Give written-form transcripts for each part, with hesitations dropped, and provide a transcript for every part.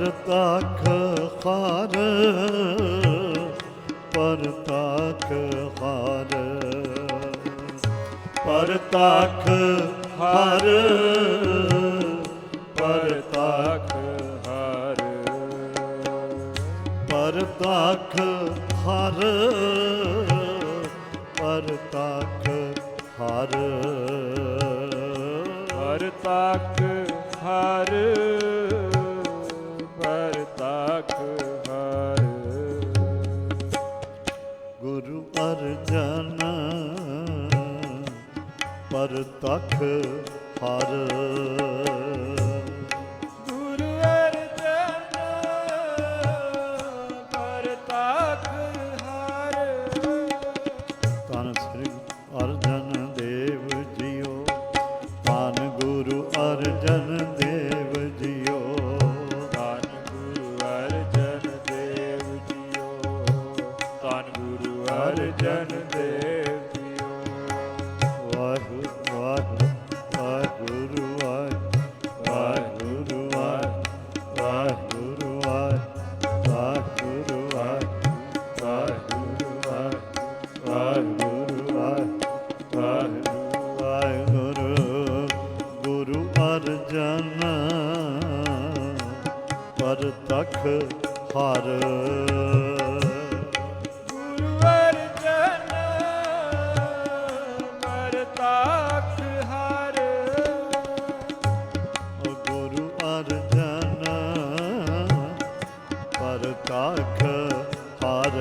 ਪਰਤਖ ਹਰ ਪਰਤਖ ਹਰ ਪਰਤਖ ਹਰ ਪਰਤਖ ਹਰ ਪਰਤਖ ਹਰ ਪਰਤਖ ਹਰ ਪਰਤਖ ਹਰ ਪਰਤਖ ਹਰ ਗੁਰੂ ਅਰਜਨ ਪਰਤਖ ਹਰ ਗੁਰੂ ਅਰਜਨ ਪਰਤਖ ਹਰ ਧੰਨ ਸ੍ਰੀ ਅਰਜਨ ਦੇਵ ਜੀਓ ਧੰਨ ਗੁਰੂ ਅਰਜਨ ਦੇਵ ਜੀਓ ਧੰਨ ਗੁਰੂ ਅਰਜਨ ਦੇਵ ਜੀਓ ਧੰਨ ਗੁਰੂ ਅਰਜਨ ਦੇਵ ਜੀਓ ਵਾਹਿਗੁਰੂ ਵਾਹਿਗੁਰੂ ਵਾਹਿਗੁਰੂ ਵਾਹਿਗੁਰੂ ਵਾਹਿਗੁਰੂ ਵਾਹਿਗੁਰੂ ਵਾਹਿਗੁਰੂ ਵਾਹਿਗੁਰੂ ਗੁਰੂ ਅਰਜਨ ਪਰਤਖ ਹਰ ਗੁਰੂ ਅਰਜਨ ਪਰਤਖ ਹਰ ਗੁਰੂ ਅਰਜਨ ਪਰਤਖ ਹਰ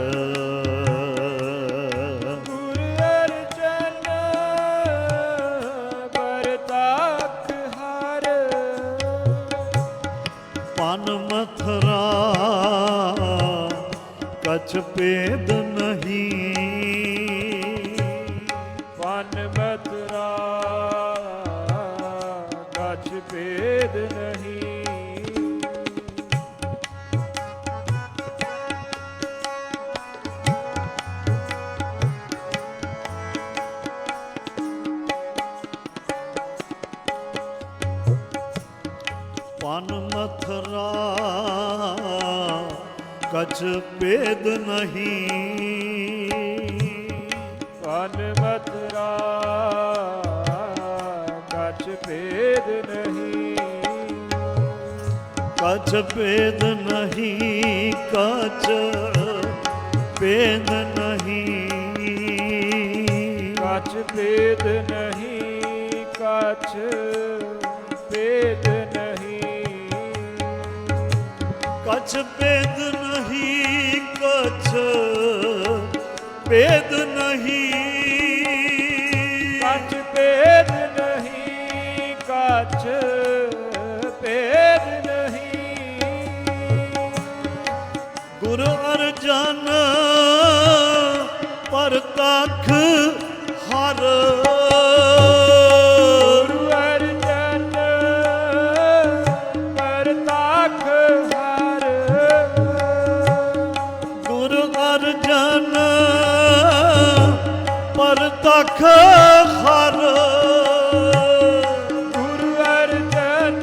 ਗੁਰੂ ਅਰਜਨ ਪਰਤਖ ਹਰ ਪਨ ਮਥਰਾ ਕਛ ਭੇਦ ਨਹੀਂ ਪਨ ਮਥੁਰਾ ਕਛ ਭੇਦ ਨਹੀਂ ਪਨ ਮਥਰਾ ਕਛ ਭੇਦ ਨਹੀਂ ਪਨ ਮਥੁਰਾ ਕਛ ਭੇਦ ਨਹੀਂ ਕਛ ਭੇਦ ਨਹੀਂ ਕਛ ਭੇਦ ਨਹੀਂ ਕਛ ਭੇਦ ਨਹੀਂ ਕਛ ਭੇਦ ਨਹੀਂ ਕਛ ਭੇਦ ਨਹੀਂ ਕਛ ਭੇਦ ਨਹੀਂ ਕਛ ਭੇਦ ਨਹੀਂ ਕਛ ਭੇਦ ਨਹੀਂ ਗੁਰੂ ਅਰਜਨ ਪਰਤਖ ਹਰ ਗੁਰੂ ਅਰਜਨ ਪਰਤਖ ਹਰ ਗੁਰੂ ਅਰਜਨ ਪਰਤਖ ਹਰ ਗੁਰੂ ਅਰਜਨ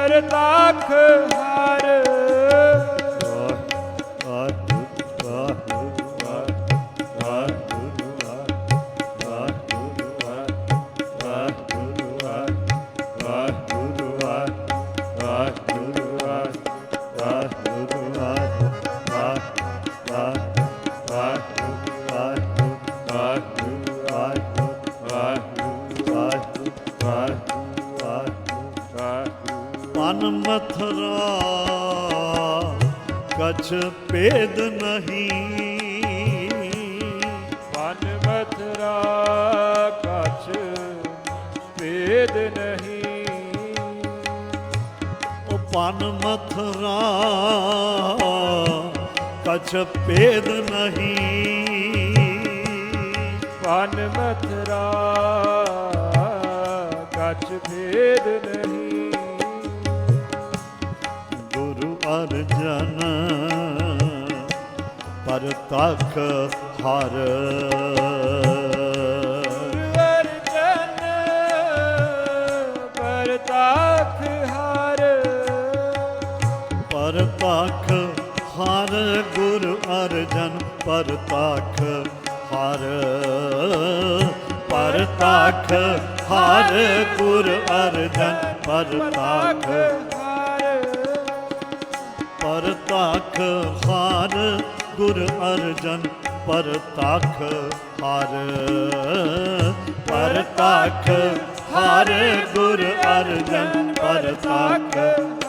ਪਰਤਖ ਹਰ ਪਨ ਮਥਰਾ ਕਛ ਭੇਦ ਨਹੀਂ ਪਨ ਮਥੁਰਾ ਕਛ ਭੇਦ ਨਹੀਂ ਉਹ ਪਨ ਮਥਰਾ ਕਛ ਭੇਦ ਨਹੀਂ ਪਨ ਮਥੁਰਾ ਕਛ ਭੇਦ ਨਹੀਂ ਗੁਰੂ ਅਰਜਨ ਪਰਤਖ ਹਰ ਗੁਰੂ ਅਰਜਨ ਪਰਤਖ ਹਰ परताख हर गुर अर्जन परताख परताख हर गुर अर्जन परताख हर परताख हर गुर अर्जन परताख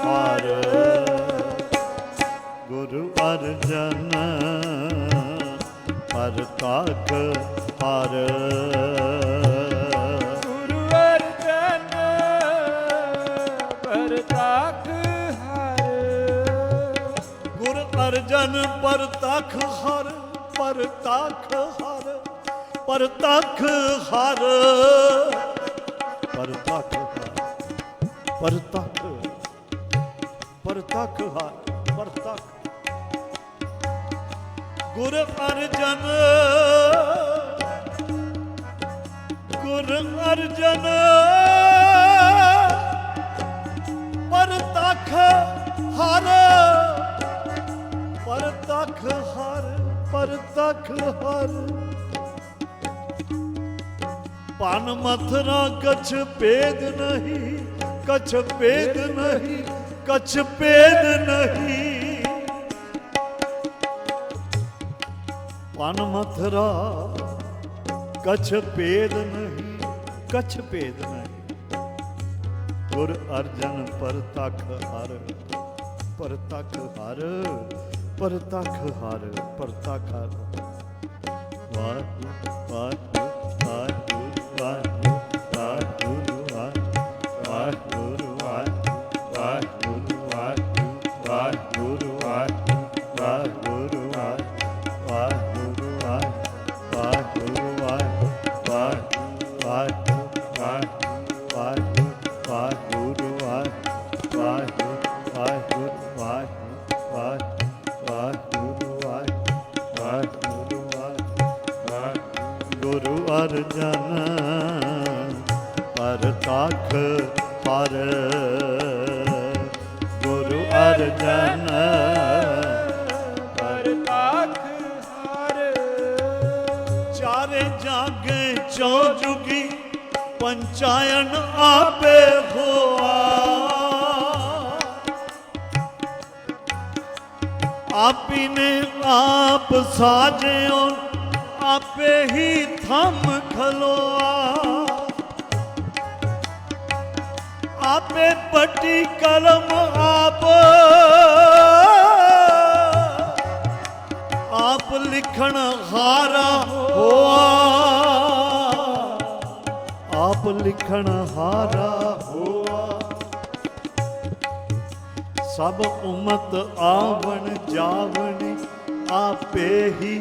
हर गुरु अर्जन परताख हर ਗੁਰੂ ਅਰਜਨ ਪਰਤਾਖ ਹਰ गुर अर्जन परताख हर परताख हर परताख हर परताख हर परताख परताख हर परताख गुर अर्जन गुर अर्जन परताख हर परताख हर परताख हर पान मथुरा कछ भेद नहीं कछ भेद नहीं कछ भेद नहीं पान मथुरा कछ भेद नहीं कछ भेद नहीं गुर अर्जन परताख हर परताख हर परताख हर परताख हर वाहिगुरू वाहिगुरू वाहिगुरू वाहिगुरू वाहिगुरू वाहिगुरू वाहिगुरू वाहिगुरू वाहिगुरू वाहिगुरू वाहिगुरू गुरु अर्जन परताख हर गुरु अर्जन ਪਰਤਾਖ ਹਰ चारे जागे चौ जुगी पंचायन आपे हुआ आपी ने आप साजे आपे ही थम खलोआ आपे पट्टी कलम आप लिखण हारा हुआ आप लिखण हारा हुआ सब उमत आवण जावणी आपे ही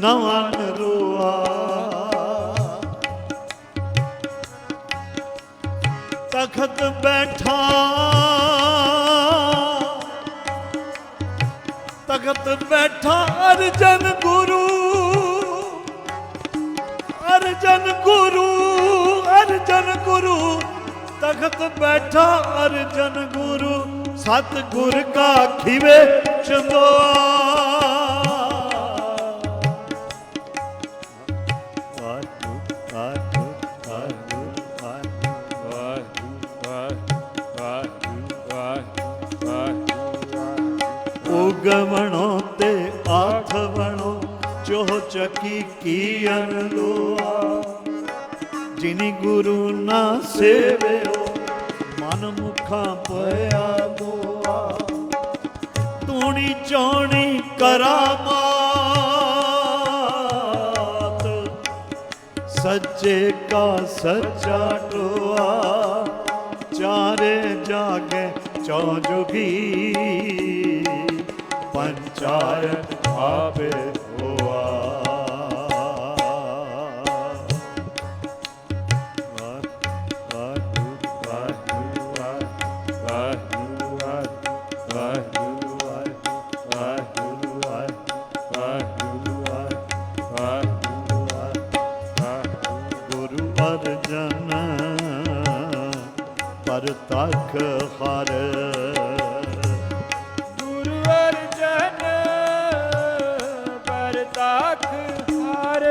नवन रोआ तखत बैठा तखत बैठा अर्जन गुरु अर्जन गुरु अर्जन गुरु तखत बैठा अर्जन गुरु सतगुर का खिवे चंदोआ उगवणों ते आठवणों चोह चकी की अनलोआ जिनी गुरु ना सेव्यो मन मुखा पया मोआ तूणी चौणी करामात सच्चे का सच्चा टोआ चारे जागे चौजुगी पंचायत आपे हुआ गुरु अर्जन परताख हर ਗੁਰੂ ਅਰਜਨ ਪਰਤਾਖ ਹਰ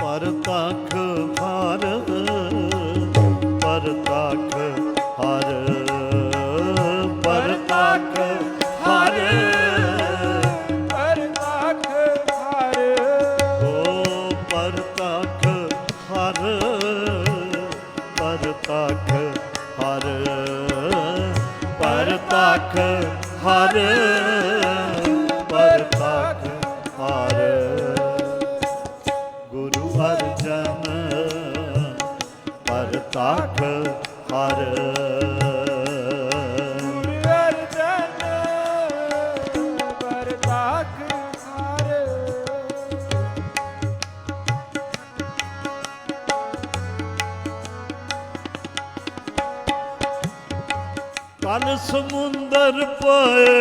परताख ਪਰਤਖ ਹਰ ਪਰਤਖ ਹਰ ਪਰਤਖ ਹਰ ਪਰਤਖ ਹਰ ਓ ਪਰਤਖ ਹਰ ਪਰਤਖ ਹਰ ਪਰਤਖ ਹਰ ਪਰਤਖ ਹਰ ਗੁਰੂ ਅਰਜਨ ਪਰਤਖ ਹਰ ਗੁਰੂ ਅਰਜਨ ਪਰਤਖ ਹਰ ਕਲ ਸਮੁੰਦਰ ਪਏ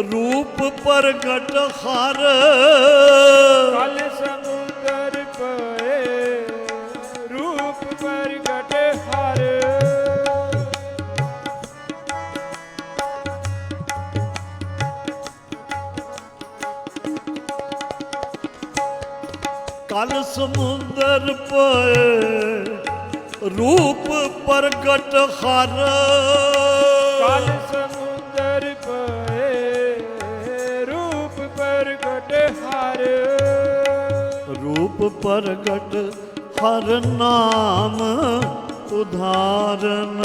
ਰੂਪ ਪ੍ਰਗਟ ਹਰ ਕਲ ਸਮੁੰਦਰ ਪਏ ਰੂਪ ਪ੍ਰਗਟ ਹਰ ਕਲ ਸਮੁੰਦਰ ਪਏ ਰੂਪ ਪ੍ਰਗਟ ਹਰ ਕਲ ਸਮੁੰਦਰ ਪਏ ਰੂਪ ਪ੍ਰਗਟ ਹਰ ਰੂਪ ਪ੍ਰਗਟ ਹਰ ਨਾਮ ਉਧਾਰਨ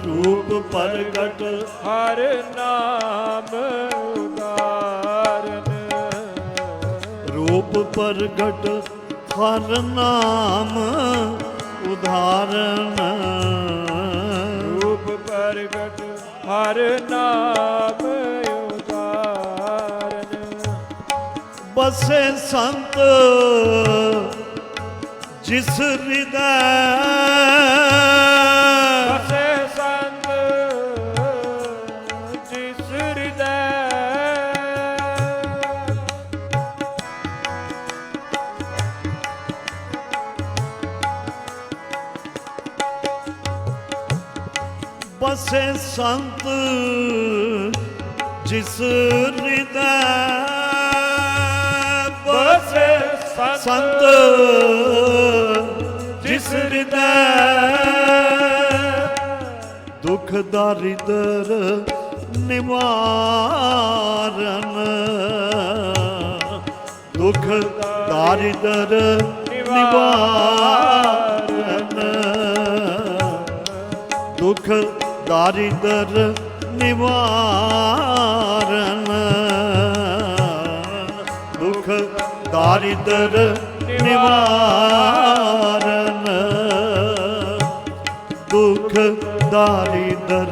ਰੂਪ ਪ੍ਰਗਟ ਹਰ ਨਾਮ ਉਦਾਰਨ ਰੂਪ ਪ੍ਰਗਟ ਹਰ ਨਾਮ ਉਧਾਰਨ ਰੂਪ ਪ੍ਰਗਟ ਹਰ ਨਾਮ ਉਦਾਰਨ ਬਸੇ ਸੰਤ ਜਿਸ ਹਿਰਦੈ ਬਸੇ ਸੰਤ ਜਿਸ ਹਿਰਦੈ ਬਸੇ ਸੰਤ ਜਿਸ ਹਿਰਦੈ ਬਸੇ ਸੰਤ ਜਿਸ ਹਿਰਦੈ ਦੁਖ ਦਾਰਿਦਰ ਨਿਵਾਰਨ ਦੁਖ ਦਾਰਿਦਰ ਨਿਵਾਰਨ ਦੁਖ ਦਾਰਿਦਰ ਨਿਵਾਰਨ ਦੁਖ ਦਾਰਿਦਰ ਨਿਵਾਰਨ ਦੁਖ ਦਾਰਿਦਰ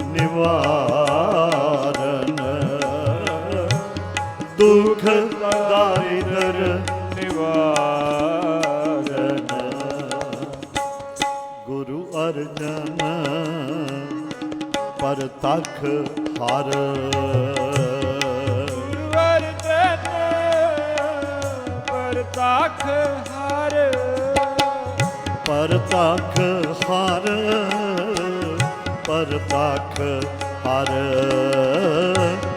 ਨਿਵਾਰਨ ਦੁਖ ਦਾਰਿਦਰ ਨਿਵਾਰਨ ਗੁਰੂ ਅਰਜਨ ਪਰਤਖ ਹਰ ਗੁਰੂ ਅਰਜਨ ਪਰਤਖ ਹਰ ਪਰਤਖ ਹਰ ਪਰਤਖ ਹਰ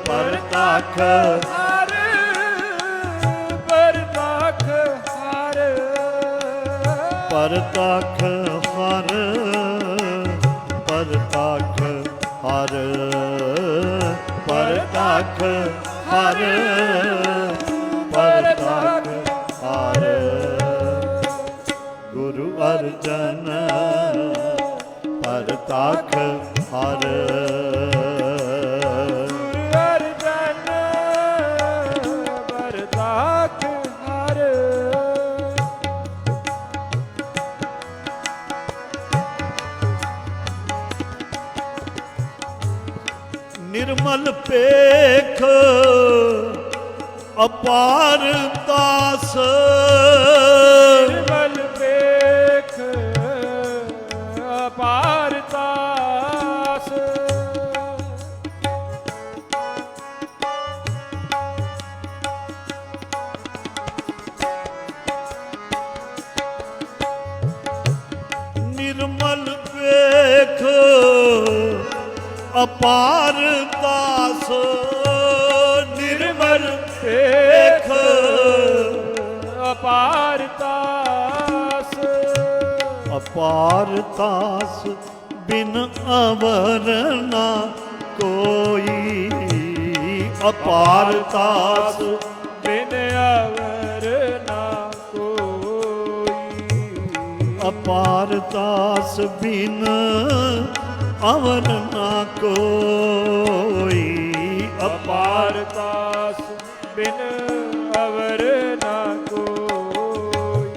ਪਰਤਖ ਹਰ ਪਰਤਖ ਹਰ ਪਰਤਖ ਹਰ ਪਰਤਖ ਹਰ ਪਰਤਖ ਹਰ ਪਰਤਖ ਹਰ ਗੁਰੂ ਅਰਜਨ ਪਰਤਖ ਹਰ ਗੁਰੂ ਅਰਜਨ ਪਰਤਖ ਹਰ ਨਿਰਮਲ ਪੇਖ ਅਪਾਰ ਦਾਸ ਨਿਰਮਲ ਪੇਖ ਅਪਾਰ ਦਾਸ ਨਿਰਮਲ ਪੇਖ ਅਪਾਰ ਦਾਸ ਨਿਰਮਲ ਪੇਖ ਅਪਾਰ ਤਾਸ ਅਪਾਰ ਤਾਸ ਬਿਨ ਅਵਰ ਨਾ ਕੋਈ, ਅਪਾਰ ਤਾਸ ਬਿਨ ਅਵਰ ਨਾ ਕੋਈ, ਅਪਾਰ ਤਾਸ ਬਿਨ ਅਵਰ ਨਾ ਕੋਈ, ਅਪਾਰ ਤਾਸ ਬਿਨ ਅਵਰ ਨਾ ਕੋਈ,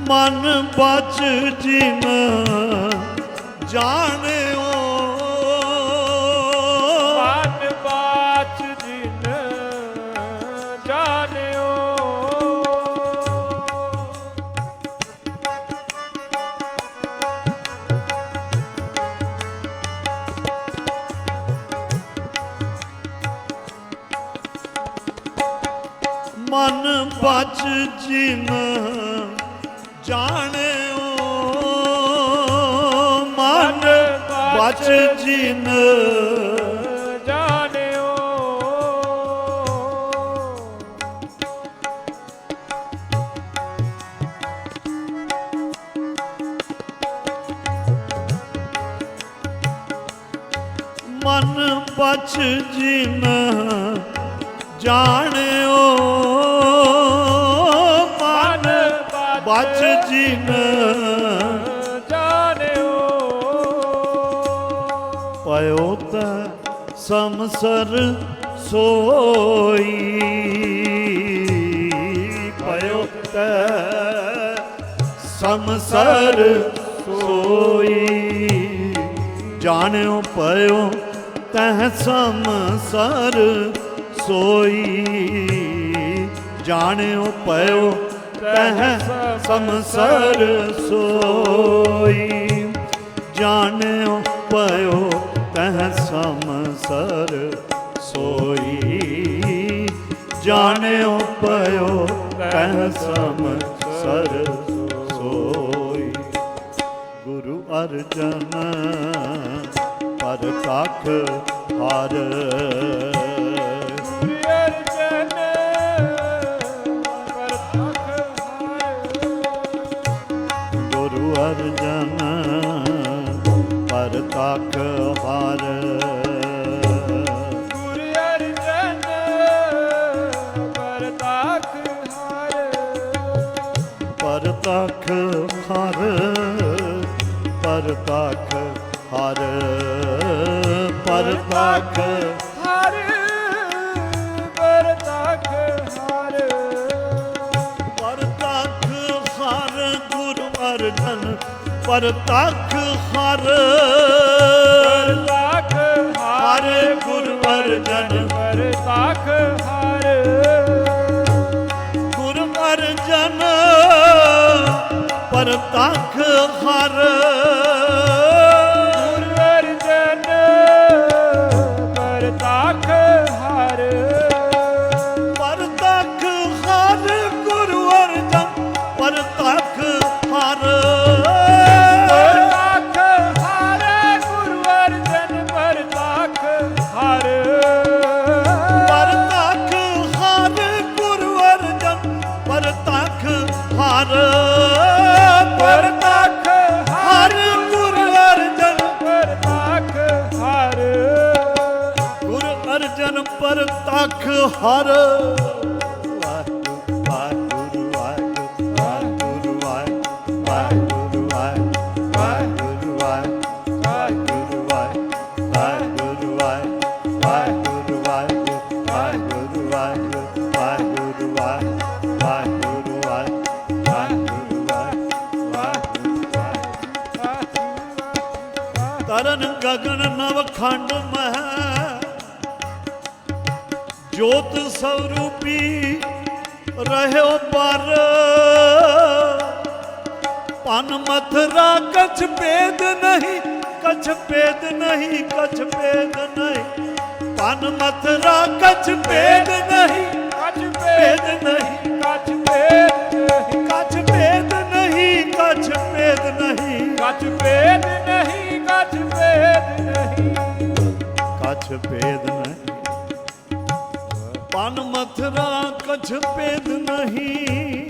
ਮਨ ਬਚ ਜਿਨ ਜਾਣਿਓ, ਮਨ ਬਾਚ ਜਿਨ ਜਾਣਿਓ, ਮਨ ਬਚ ਜਿਨ ਜਾਣਿਓ, ਮਨ ਬਚ ਜਿਨ ਜਾਣਿਓ, ਮਨ ਬਚ ਜਿਨ ਜਾਣਿਓ, ਮਨ ਬਚ ਜਿਨ ਜਾਣਿਓ, ਪਇਓ ਤੈ ਸਮਸਰ ਸੋਈ, ਪਇਓ ਤੈ ਸਮਸਰ ਸੋਈ, ਜਾਣਿਓ ਪਇਓ ਤੈ ਸਮਸਰ ਸੋਈ, ਜਾਣਿਓ ਪਇਓ ਤੈ ਸਮਸਰ ਸੋਈ, ਜਾਣਿਓ ਪਇਓ ਤੈ ਸਮਸਰ ਸੋਈ, ਜਾਣਿਓ ਪਇਓ ਤੈ ਸਮਸਰ ਸੋਈ। ਗੁਰੂ ਅਰਜਨ ਪਰਤਖ ਹਰ, ਗੁਰੂ ਅਰਜਨ ਪਰਤਖ ਹਰਿ, ਗੁਰੂ ਅਰਜਨ ਪਰਤਖ ਹਰ, ਗੁਰੂ ਅਰਜਨ ਪਰਤਖ ਹਰਿ, ਪਰਤਖ ਹਰ, ਪਰਤਖ ਹਰ, ਪਰਤਖ ਹਰਿ, ਪਰਤਖ ਹਰਿ, ਪਰਤਖ ਹਰ, ਗੁਰੂ ਅਰਜਨ ਪਰਤਖ ਹਰ, ਪਰਤਖ ਹਰਿ, ਗੁਰੂ ਅਰਜਨ ਪਰਤਖ ਹਰਿ, ਗੁਰੂ ਅਰਜਨ ਪਰਤਖ ਹਰ, ਗੁਰੂ ਅਰਜਨ ਪਰਤਖ ਹਰਿ, ਪਰਤਖ ਹਰ, ਗੁਰੂ ਅਰਜਨ ਪਰਤਖ ਹਰ, ਪਰਤਖ ਹਰਿ, ਗੁਰੂ ਅਰਜਨ ਪਰਤਖ ਹਰਿ, ਪਰਤਖ ਹਰ, ਗੁਰੂ ਅਰਜਨ ਪਰਤਖ ਹਰ, ਪਰਤਖ ਹਰ, ਗੁਰੂ ਅਰਜਨ ਪਰਤਖ ਹਰਿ, ਗੁਰੂ ਅਰਜਨ ਪਰਤਖ ਹਰ, ਵਾਹਿਗੁਰੂ ਵਾਹਿਗੁਰੂ ਵਾਹਿਗੁਰੂ ਵਾਹਿਗੁਰੂ ਵਾਹਿਗੁਰੂ ਵਾਹਿਗੁਰੂ ਵਾਹਿਗੁਰੂ ਵਾਹਿਗੁਰੂ ਵਾਹਿਗੁਰੂ ਵਾਹਿਗੁਰੂ ਵਾਹਿਗੁਰੂ ਵਾਹਿਗੁਰੂ ਤਰਨ ਗਗਨ ਨਵ ਖੰਡ ਮਹਿ, ਜੋਤ ਸਰੂਪੀ ਰਹਿਓ ਪਰ, ਪਨ ਮਥਰਾ ਕਛ ਭੇਦ ਨਹੀਂ, ਕਛ ਭੇਦ ਨਹੀਂ, ਕਛ ਭੇਦ ਨਹੀਂ, ਪਨ ਮਥਰਾ ਕਛ ਭੇਦ ਨਹੀਂ, ਕਛ ਭੇਦ ਨਹੀਂ, ਕਛ ਭੇਦ ਨਹੀਂ, ਕਛ ਭੇਦ ਨਹੀਂ, ਕਛ ਭੇਦ ਨਹੀਂ, ਕਛ ਭੇਦ ਨਹੀਂ, ਕਛ ਭੇਦ ਨਹੀਂ, ਕਛ ਭੇਦ ਨਹੀਂ, ਪਨ ਮਥਰਾ ਕਛ ਭੇਦ ਨਹੀਂ,